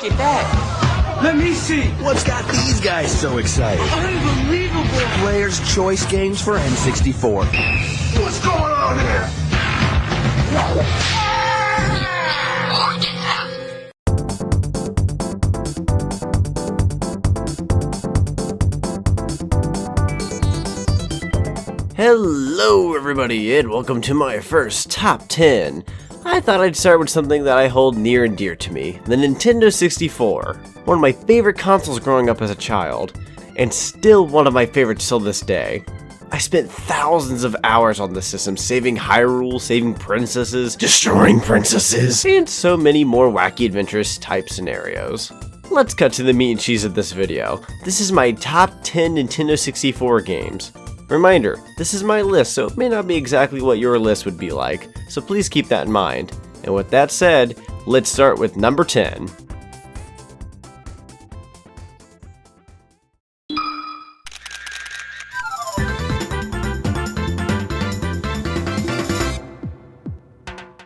at that. Let me see. What's got these guys so excited? Unbelievable. Player's Choice Games for N64. What's going on here? Hello everybody and welcome to my first top 10. I thought I'd start with something that I hold near and dear to me, the Nintendo 64. One of my favorite consoles growing up as a child, and still one of my favorites till this day. I spent thousands of hours on this system, saving Hyrule, saving princesses, destroying princesses, and so many more wacky adventurous type scenarios. Let's cut to the meat and cheese of this video. This is my top 10 Nintendo 64 games. Reminder, this is my list, so it may not be exactly what your list would be like, so please keep that in mind. And with that said, let's start with number 10.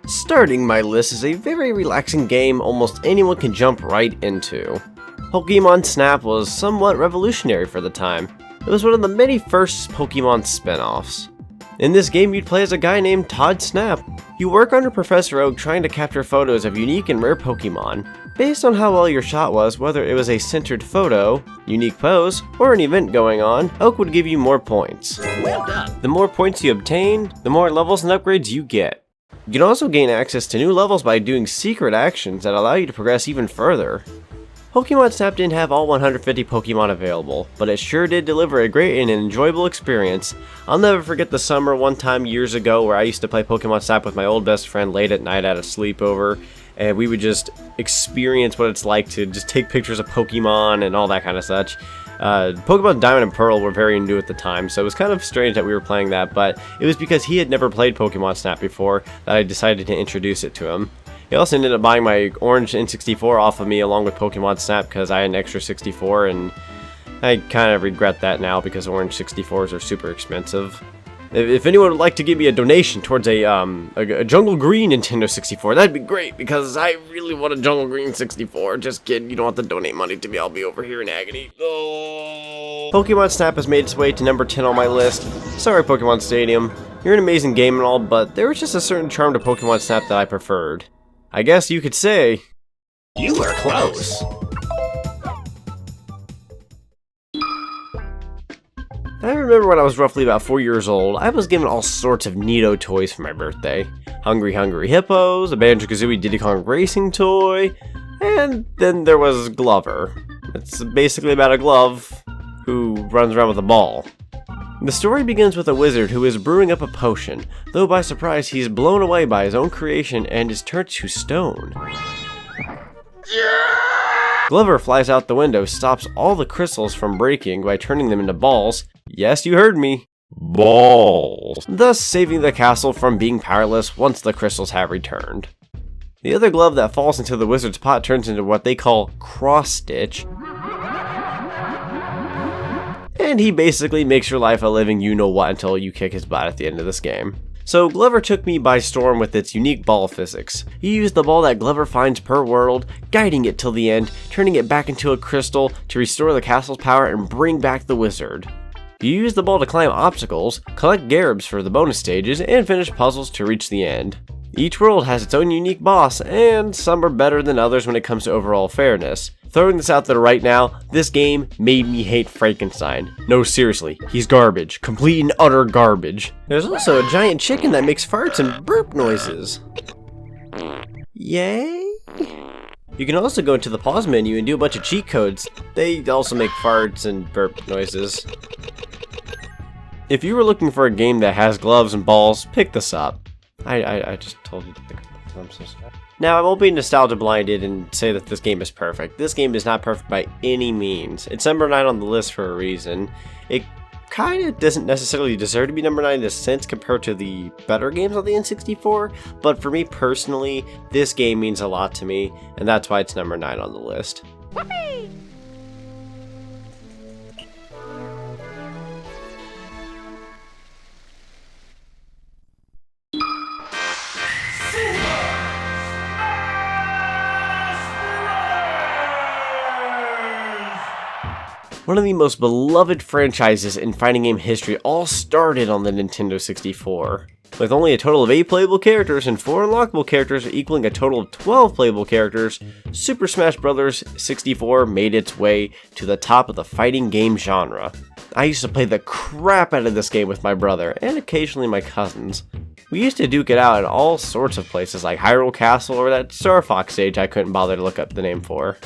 Starting my list is a very relaxing game almost anyone can jump right into. Pokemon Snap was somewhat revolutionary for the time. It was one of the many first Pokemon spin-offs. In this game, you'd play as a guy named Todd Snap. You work under Professor Oak trying to capture photos of unique and rare Pokemon. Based on how well your shot was, whether it was a centered photo, unique pose, or an event going on, Oak would give you more points. Well done. The more points you obtain, the more levels and upgrades you get. You can also gain access to new levels by doing secret actions that allow you to progress even further. Pokemon Snap didn't have all 150 Pokemon available, but it sure did deliver a great and enjoyable experience. I'll never forget the summer one time years ago where I used to play Pokemon Snap with my old best friend late at night at a sleepover, and we would just experience what it's like to just take pictures of Pokemon and all that kind of such. Pokemon Diamond and Pearl were very new at the time, so it was kind of strange that we were playing that, but it was because he had never played Pokemon Snap before that I decided to introduce it to him. He also ended up buying my orange N64 off of me along with Pokemon Snap because I had an extra 64, and I kind of regret that now because orange 64s are super expensive. If anyone would like to give me a donation towards a Jungle Green Nintendo 64, that'd be great because I really want a Jungle Green 64. Just kidding, you don't have to donate money to me, I'll be over here in agony. Oh. Pokemon Snap has made its way to number 10 on my list. Sorry Pokemon Stadium, you're an amazing game and all, but there was just a certain charm to Pokemon Snap that I preferred. I guess you could say, You were close. I remember when I was roughly about 4 years old, I was given all sorts of neato toys for my birthday. Hungry Hungry Hippos, a Banjo-Kazooie Diddy Kong racing toy, and then there was Glover. It's basically about a glove who runs around with a ball. The story begins with a wizard who is brewing up a potion, though by surprise he's blown away by his own creation and is turned to stone. Glover flies out the window, stops all the crystals from breaking by turning them into balls. Yes, you heard me. Balls. Thus saving the castle from being powerless once the crystals have returned. The other glove that falls into the wizard's pot turns into what they call cross-stitch, and he basically makes your life a living you-know-what until you kick his butt at the end of this game. So Glover took me by storm with its unique ball physics. You use the ball that Glover finds per world, guiding it till the end, turning it back into a crystal to restore the castle's power and bring back the wizard. You use the ball to climb obstacles, collect Garabs for the bonus stages, and finish puzzles to reach the end. Each world has its own unique boss, and some are better than others when it comes to overall fairness. Throwing this out there right now, this game made me hate Frankenstein. No, seriously, he's garbage. Complete and utter garbage. There's also a giant chicken that makes farts and burp noises. Yay? You can also go into the pause menu and do a bunch of cheat codes. They also make farts and burp noises. If you were looking for a game that has gloves and balls, pick this up. I just told you to pick it up. I'm so sorry. Now, I won't be nostalgia blinded and say that this game is perfect. This game is not perfect by any means. It's number 9 on the list for a reason. It kind of doesn't necessarily deserve to be number 9 in a sense compared to the better games on the N64, but for me personally, this game means a lot to me, and that's why it's number 9 on the list. Whoopee! One of the most beloved franchises in fighting game history all started on the Nintendo 64. With only a total of 8 playable characters and 4 unlockable characters equaling a total of 12 playable characters, Super Smash Bros. 64 made its way to the top of the fighting game genre. I used to play the crap out of this game with my brother, and occasionally my cousins. We used to duke it out at all sorts of places like Hyrule Castle or that Star Fox stage I couldn't bother to look up the name for.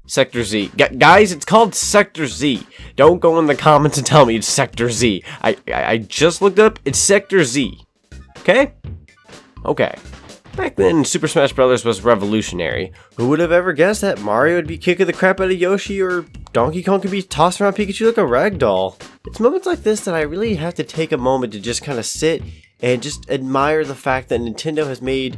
Sector Z. Guys, it's called Sector Z. Don't go in the comments and tell me it's Sector Z. I just looked up, it's Sector Z. Okay? Okay. Back then, Super Smash Bros. Was revolutionary. Who would have ever guessed that Mario would be kicking the crap out of Yoshi or Donkey Kong could be tossing around Pikachu like a ragdoll? It's moments like this that I really have to take a moment to just kind of sit and just admire the fact that Nintendo has made...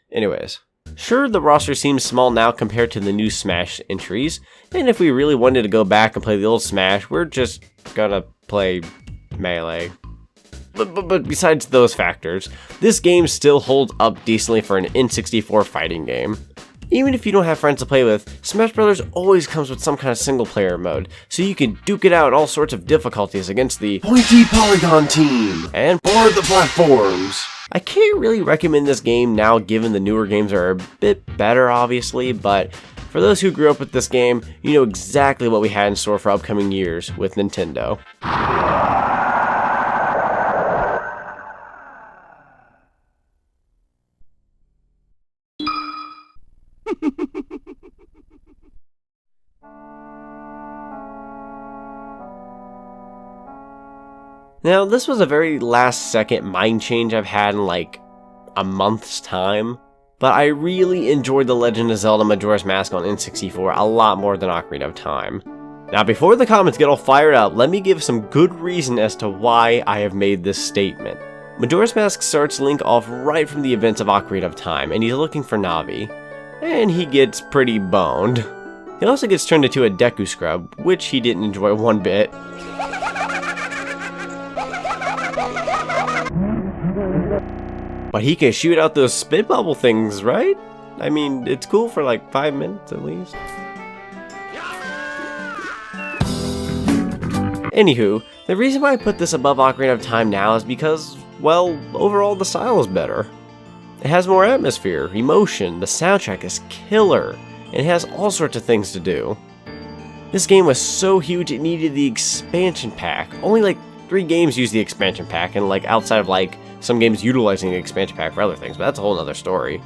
Anyways, sure, the roster seems small now compared to the new Smash entries, and if we really wanted to go back and play the old Smash, we're just gonna play Melee. But besides those factors, this game still holds up decently for an N64 fighting game. Even if you don't have friends to play with, Smash Bros. Always comes with some kind of single player mode, so you can duke it out all sorts of difficulties against the Pointy Polygon Team and board the platforms. I can't really recommend this game now given the newer games are a bit better obviously, but for those who grew up with this game, you know exactly what we had in store for upcoming years with Nintendo. Now, this was a very last second mind change I've had in like a month's time, but I really enjoyed The Legend of Zelda Majora's Mask on N64 a lot more than Ocarina of Time. Now, before the comments get all fired up, let me give some good reason as to why I have made this statement. Majora's Mask starts Link off right from the events of Ocarina of Time, and he's looking for Navi. And he gets pretty boned. He also gets turned into a Deku Scrub, which he didn't enjoy one bit. But he can shoot out those spit bubble things, right? I mean, it's cool for like 5 minutes at least. Anywho, the reason why I put this above Ocarina of Time now is because, well, overall the style is better. It has more atmosphere, emotion, the soundtrack is killer, and it has all sorts of things to do. This game was so huge it needed the expansion pack. Only like 3 games use the expansion pack, and like outside of like some games utilizing the expansion pack for other things, but that's a whole other story.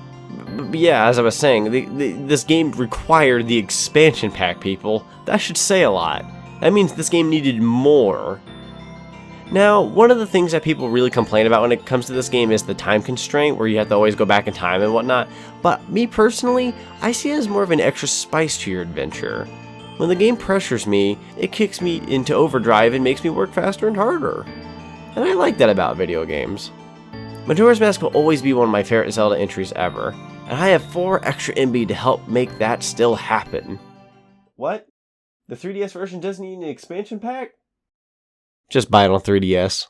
But yeah, as I was saying, this game required the expansion pack, people. That should say a lot. That means this game needed more. Now, one of the things that people really complain about when it comes to this game is the time constraint, where you have to always go back in time and whatnot, but me personally, I see it as more of an extra spice to your adventure. When the game pressures me, it kicks me into overdrive and makes me work faster and harder. And I like that about video games. Majora's Mask will always be one of my favorite Zelda entries ever, and I have 4 extra MB to help make that still happen. What? The 3DS version doesn't need an expansion pack? Just buy it on 3DS.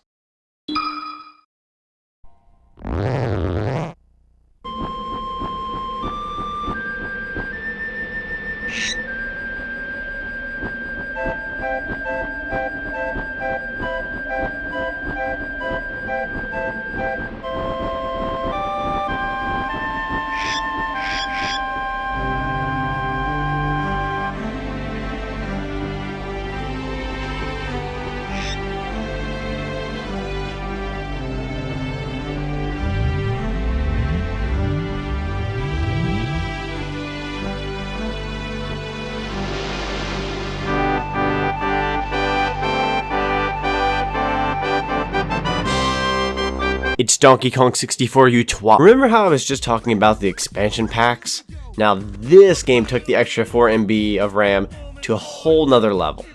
It's Donkey Kong 64, you twat. Remember how I was just talking about the expansion packs? Now this game took the extra 4 MB of RAM to a whole nother level.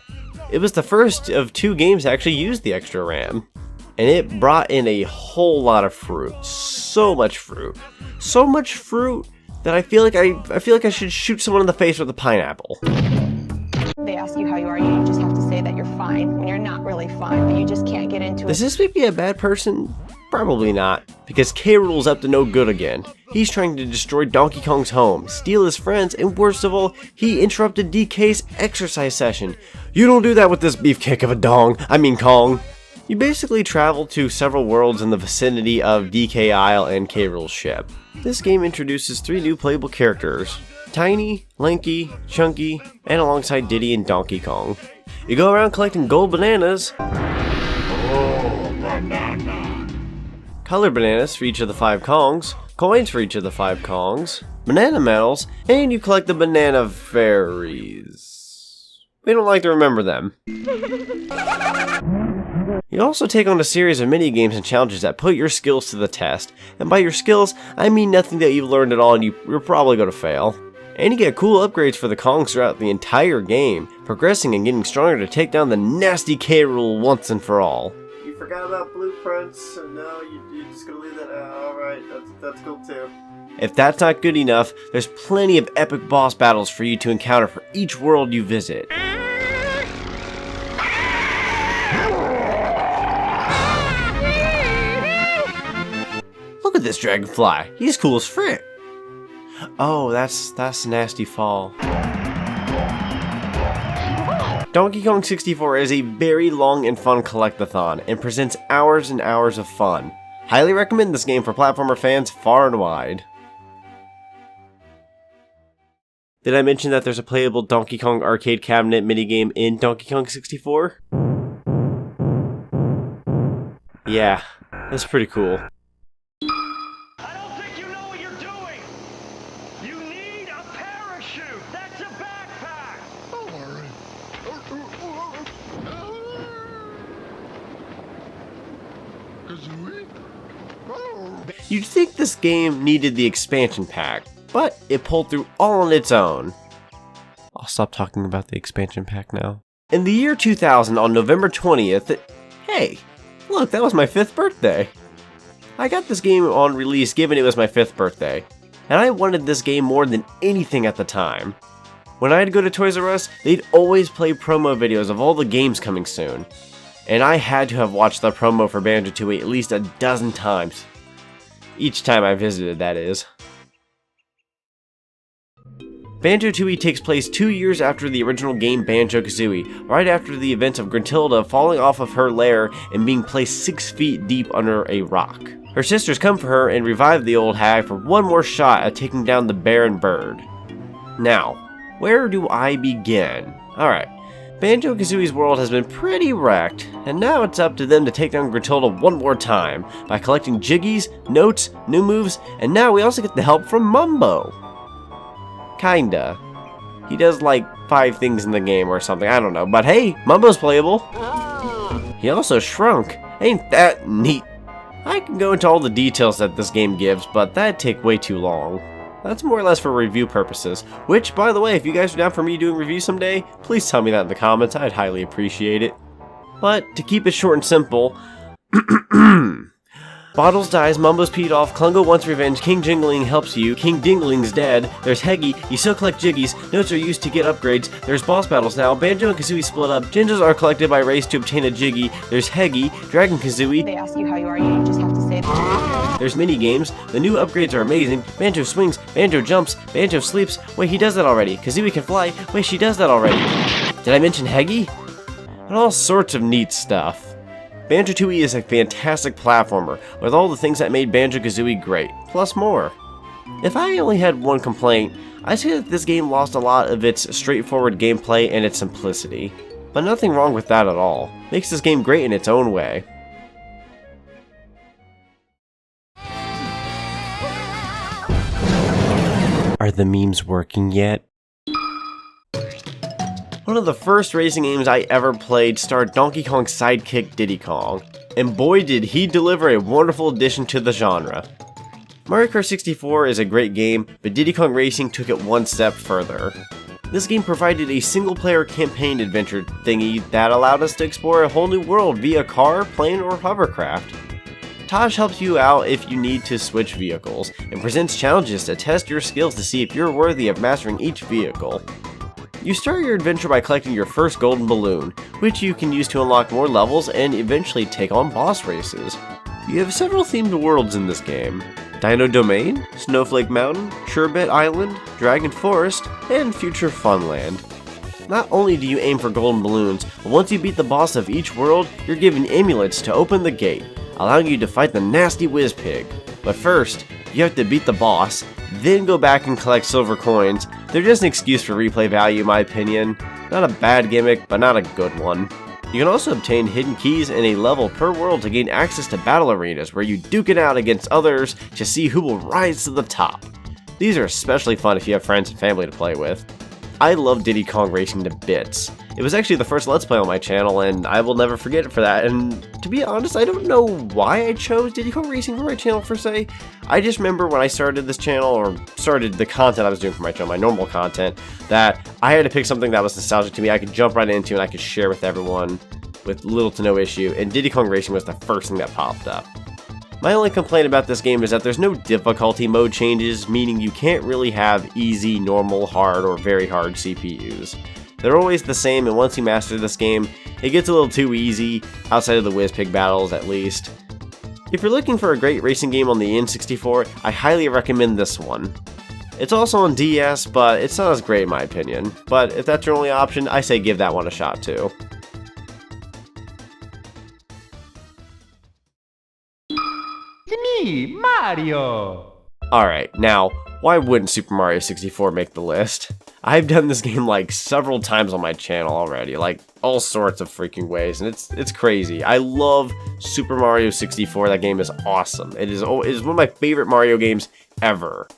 It was the first of 2 games to actually use the extra RAM. And it brought in a whole lot of fruit. So much fruit. So much fruit that I feel like I should shoot someone in the face with a pineapple. They ask you how you are, you just have to say say that you're fine when you're not really fine, but you just can't get into it. Does this make me a bad person? Probably not, because K. Rool's up to no good again. He's trying to destroy Donkey Kong's home, steal his friends, and worst of all, he interrupted DK's exercise session. You don't do that with this beefcake of a Kong. You basically travel to several worlds in the vicinity of DK Isle and K. Rool's ship. This game introduces 3 new playable characters: Tiny, Lanky, Chunky, and alongside Diddy and Donkey Kong. You go around collecting gold bananas, colored bananas for each of the 5 Kongs, coins for each of the 5 Kongs, banana medals, and you collect the banana fairies. We don't like to remember them. You also take on a series of mini-games and challenges that put your skills to the test, and by your skills, I mean nothing that you've learned at all and you're probably going to fail. And you get cool upgrades for the Kongs throughout the entire game, progressing and getting stronger to take down the nasty K. Rool once and for all. You forgot about blueprints, and no, you're just going to leave that out. Alright, that's cool too. If that's not good enough, there's plenty of epic boss battles for you to encounter for each world you visit. Look at this dragonfly. He's cool as frick. Oh, that's Nasty Fall. Donkey Kong 64 is a very long and fun collectathon and presents hours and hours of fun. Highly recommend this game for platformer fans far and wide. Did I mention that there's a playable Donkey Kong arcade cabinet minigame in Donkey Kong 64? Yeah, that's pretty cool. I don't think you know what you're doing. You need a parachute. That's a backpack. Oh, all right. Kazooie? Oh. You'd think this game needed the expansion pack, but it pulled through all on its own. I'll stop talking about the expansion pack now. In the year 2000, on November 20th, hey, look, that was my 5th birthday. I got this game on release given it was my 5th birthday, and I wanted this game more than anything at the time. When I'd go to Toys R Us, they'd always play promo videos of all the games coming soon, and I had to have watched the promo for Banjo-Tooie at least a dozen times. Each time I visited, that is. Banjo-Tooie takes place 2 years after the original game Banjo-Kazooie, right after the events of Gruntilda falling off of her lair and being placed 6 feet deep under a rock. Her sisters come for her and revive the old hag for one more shot at taking down the bear and bird. Now, where do I begin? Alright, Banjo-Kazooie's world has been pretty wrecked, and now it's up to them to take down Gruntilda one more time by collecting jiggies, notes, new moves, and now we also get the help from Mumbo. Kinda. He does like 5 things in the game or something, I don't know, but hey, Mumbo's playable. He also shrunk. Ain't that neat? I can go into all the details that this game gives, but that'd take way too long. That's more or less for review purposes, which, by the way, if you guys are down for me doing reviews someday, please tell me that in the comments, I'd highly appreciate it. But, to keep it short and simple, Bottles dies, Mumbo's peed off, Klungo wants revenge, King Jingling helps you, King Dingling's dead, there's Heggy, you still collect jiggies, notes are used to get upgrades, there's boss battles now, Banjo and Kazooie split up, Gingers are collected by race to obtain a jiggy, there's Heggy, Dragon Kazooie, They ask you how you are, you just have to say there's mini games, the new upgrades are amazing, Banjo swings, Banjo jumps, Banjo sleeps, wait he does that already, Kazooie can fly, wait she does that already. Did I mention Heggy? And all sorts of neat stuff. Banjo-Tooie is a fantastic platformer, with all the things that made Banjo-Kazooie great, plus more. If I only had one complaint, I'd say that this game lost a lot of its straightforward gameplay and its simplicity. But nothing wrong with that at all. Makes this game great in its own way. Are the memes working yet? One of the first racing games I ever played starred Donkey Kong's sidekick Diddy Kong, and boy did he deliver a wonderful addition to the genre. Mario Kart 64 is a great game, but Diddy Kong Racing took it one step further. This game provided a single-player campaign adventure thingy that allowed us to explore a whole new world via car, plane, or hovercraft. Taj helps you out if you need to switch vehicles, and presents challenges to test your skills to see if you're worthy of mastering each vehicle. You start your adventure by collecting your first golden balloon, which you can use to unlock more levels and eventually take on boss races. You have several themed worlds in this game: Dino Domain, Snowflake Mountain, Sherbet Island, Dragon Forest, and Future Funland. Not only do you aim for golden balloons, but once you beat the boss of each world, you're given amulets to open the gate, allowing you to fight the nasty Whizpig. But first, you have to beat the boss, then go back and collect silver coins. They're just an excuse for replay value in my opinion. Not a bad gimmick, but not a good one. You can also obtain hidden keys and a level per world to gain access to battle arenas where you duke it out against others to see who will rise to the top. These are especially fun if you have friends and family to play with. I love Diddy Kong Racing to bits. It was actually the first Let's Play on my channel, and I will never forget it for that. And to be honest, I don't know why I chose Diddy Kong Racing for my channel per se. I just remember when I started this channel, or started the content I was doing for my channel, my normal content, that I had to pick something that was nostalgic to me, I could jump right into and I could share with everyone with little to no issue, and Diddy Kong Racing was the first thing that popped up. My only complaint about this game is that there's no difficulty mode changes, meaning you can't really have easy, normal, hard, or very hard CPUs. They're always the same, and once you master this game, it gets a little too easy, outside of the Whizpig battles at least. If you're looking for a great racing game on the N64, I highly recommend this one. It's also on DS, but it's not as great in my opinion. But if that's your only option, I say give that one a shot too. Me, Mario! Alright, now, why wouldn't Super Mario 64 make the list? I've done this game like several times on my channel already, like all sorts of freaking ways, and it's crazy. I love Super Mario 64, that game is awesome. It is one of my favorite Mario games ever.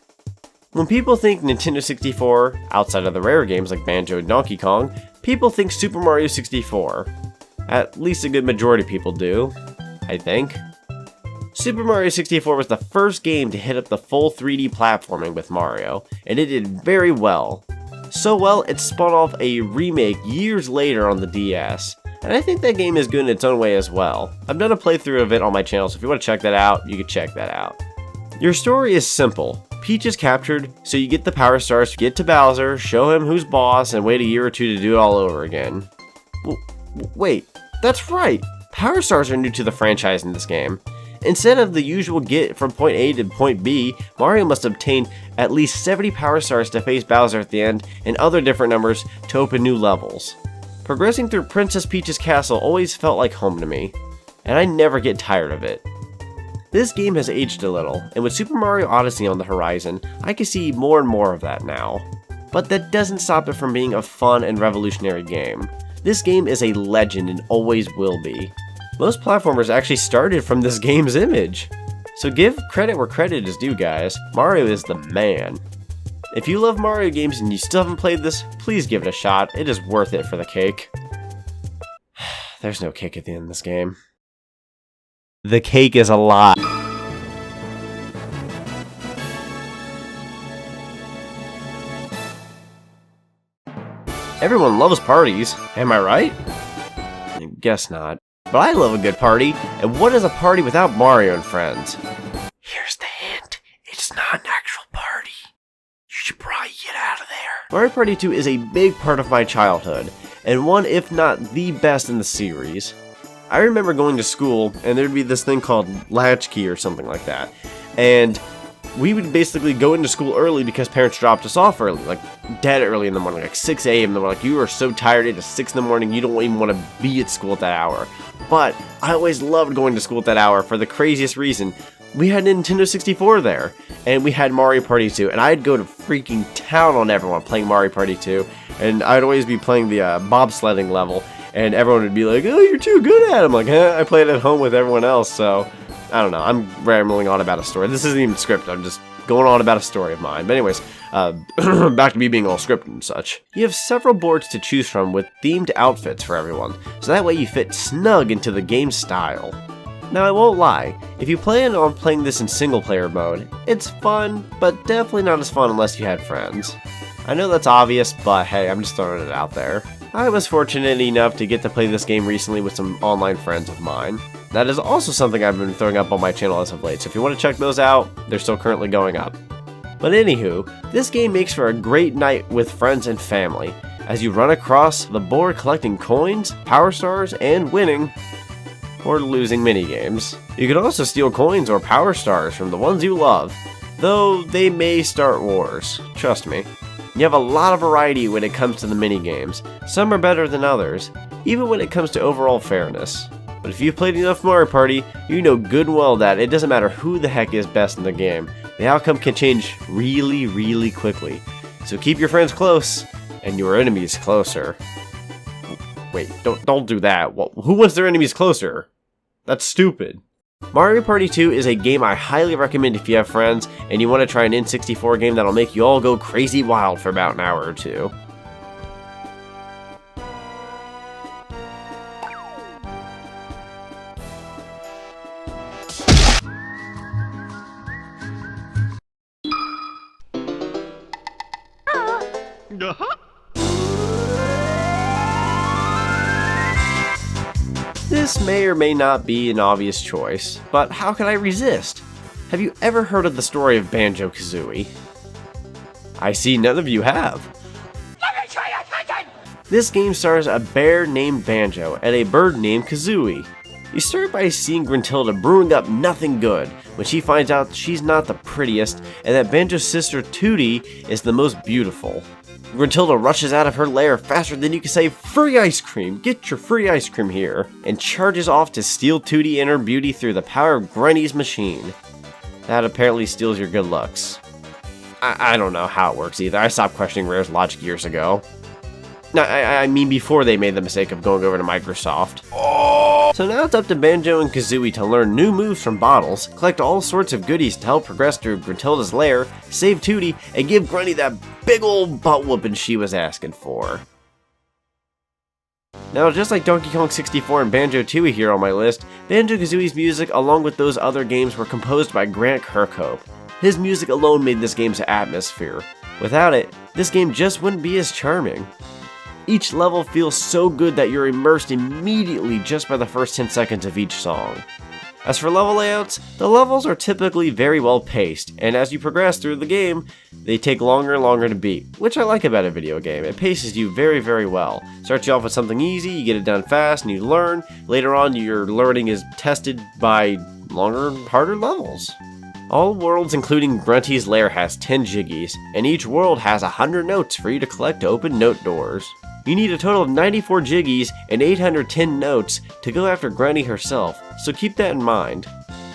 When people think Nintendo 64, outside of the rare games like Banjo and Donkey Kong, people think Super Mario 64. At least a good majority of people do, I think. Super Mario 64 was the first game to hit up the full 3D platforming with Mario, and it did very well. So well, it spun off a remake years later on the DS, and I think that game is good in its own way as well. I've done a playthrough of it on my channel, so if you want to check that out, you can check that out. Your story is simple. Peach is captured, so you get the Power Stars, get to Bowser, show him who's boss, and wait a year or two to do it all over again. Wait, that's right! Power Stars are new to the franchise in this game. Instead of the usual get from point A to point B, Mario must obtain at least 70 Power Stars to face Bowser at the end, and other different numbers to open new levels. Progressing through Princess Peach's castle always felt like home to me, and I never get tired of it. This game has aged a little, and with Super Mario Odyssey on the horizon, I can see more and more of that now. But that doesn't stop it from being a fun and revolutionary game. This game is a legend and always will be. Most platformers actually started from this game's image. So give credit where credit is due, guys. Mario is the man. If you love Mario games and you still haven't played this, please give it a shot. It is worth it for the cake. There's no cake at the end of this game. The cake is a lie. Everyone loves parties, am I right? I guess not. But I love a good party, and what is a party without Mario and friends? Here's the hint, it's not an actual party. You should probably get out of there. Mario Party 2 is a big part of my childhood, and one if not the best in the series. I remember going to school, and there'd be this thing called latchkey or something like that, and we would basically go into school early because parents dropped us off early, like dead early in the morning, like 6 a.m. They were like, you are so tired, it is 6 in the morning, you don't even want to be at school at that hour. But I always loved going to school at that hour for the craziest reason. We had Nintendo 64 there, and we had Mario Party 2, and I'd go to freaking town on everyone playing Mario Party 2, and I'd always be playing the bobsledding level, and everyone would be like, oh, you're too good at it. I'm like, I played at home with everyone else, so I don't know, I'm rambling on about a story. This isn't even scripted, I'm just going on about a story of mine. But anyways, back to me being all scripted and such. You have several boards to choose from with themed outfits for everyone, so that way you fit snug into the game style. Now I won't lie, if you plan on playing this in single player mode, it's fun, but definitely not as fun unless you had friends. I know that's obvious, but hey, I'm just throwing it out there. I was fortunate enough to get to play this game recently with some online friends of mine. That is also something I've been throwing up on my channel as of late, so if you want to check those out, they're still currently going up. But anywho, this game makes for a great night with friends and family, as you run across the board collecting coins, power stars, and winning or losing minigames. You can also steal coins or power stars from the ones you love, though they may start wars, trust me. You have a lot of variety when it comes to the minigames. Some are better than others, even when it comes to overall fairness. But if you've played enough Mario Party, you know good and well that it doesn't matter who the heck is best in the game. The outcome can change really quickly. So keep your friends close, and your enemies closer. Wait, don't do that. Well, who wants their enemies closer? That's stupid. Mario Party 2 is a game I highly recommend if you have friends and you want to try an N64 game that'll make you all go crazy wild for about an hour or two. This may or may not be an obvious choice, but how could I resist? Have you ever heard of the story of Banjo-Kazooie? I see none of you have. This game stars a bear named Banjo and a bird named Kazooie. You start by seeing Gruntilda brewing up nothing good when she finds out she's not the prettiest and that Banjo's sister Tootie is the most beautiful. Gruntilda rushes out of her lair faster than you can say, "Free ice cream! Get your free ice cream here!" and charges off to steal Tootie and her beauty through the power of Granny's machine. That apparently steals your good looks. I don't know how it works either. I stopped questioning Rare's logic years ago. No, I mean before they made the mistake of going over to Microsoft. So now it's up to Banjo and Kazooie to learn new moves from bottles, collect all sorts of goodies to help progress through Gruntilda's lair, save Tootie, and give Granny that big old butt whooping she was asking for. Now, just like Donkey Kong 64 and Banjo-Tooie here on my list, Banjo-Kazooie's music, along with those other games, were composed by Grant Kirkhope. His music alone made this game's atmosphere. Without it, this game just wouldn't be as charming. Each level feels so good that you're immersed immediately just by the first 10 seconds of each song. As for level layouts, the levels are typically very well paced, and as you progress through the game, they take longer and longer to beat, which I like about a video game. It paces you very well. Starts you off with something easy, you get it done fast, and you learn. Later on, your learning is tested by longer, harder levels. All worlds including Grunty's lair has 10 jiggies, and each world has 100 notes for you to collect to open note doors. You need a total of 94 jiggies and 810 notes to go after Grunty herself, so keep that in mind.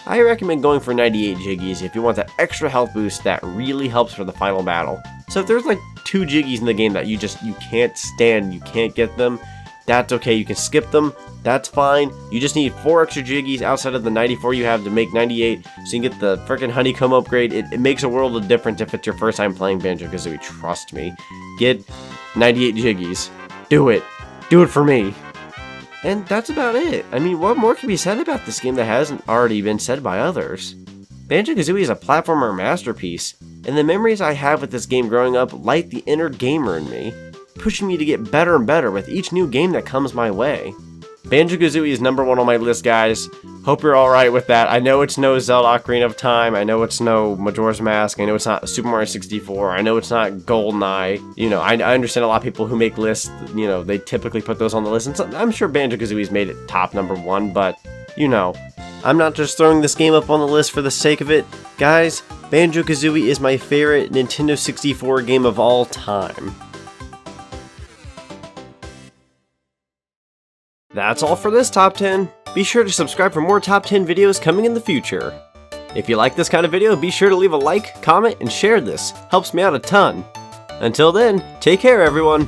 I recommend going for 98 jiggies if you want that extra health boost that really helps for the final battle. So if there's like 2 jiggies in the game that you can't stand, you can't get them, that's okay, you can skip them, that's fine. You just need 4 extra jiggies outside of the 94 you have to make 98, so you can get the frickin' honeycomb upgrade. It makes a world of difference if it's your first time playing Banjo-Kazooie, trust me. Get 98 jiggies. Do it. Do it for me. And that's about it. I mean, what more can be said about this game that hasn't already been said by others? Banjo-Kazooie is a platformer masterpiece, and the memories I have with this game growing up light the inner gamer in me, pushing me to get better and better with each new game that comes my way. Banjo-Kazooie is #1 on my list, guys. Hope you're alright with that. I know it's no Zelda Ocarina of Time, I know it's no Majora's Mask, I know it's not Super Mario 64, I know it's not GoldenEye. You know, I understand a lot of people who make lists, you know, they typically put those on the list, and I'm sure Banjo-Kazooie's made it top #1, but, you know, I'm not just throwing this game up on the list for the sake of it. Guys, Banjo-Kazooie is my favorite Nintendo 64 game of all time. That's all for this top 10. Be sure to subscribe for more top 10 videos coming in the future. If you like this kind of video, be sure to leave a like, comment, and share this. Helps me out a ton. Until then, take care everyone.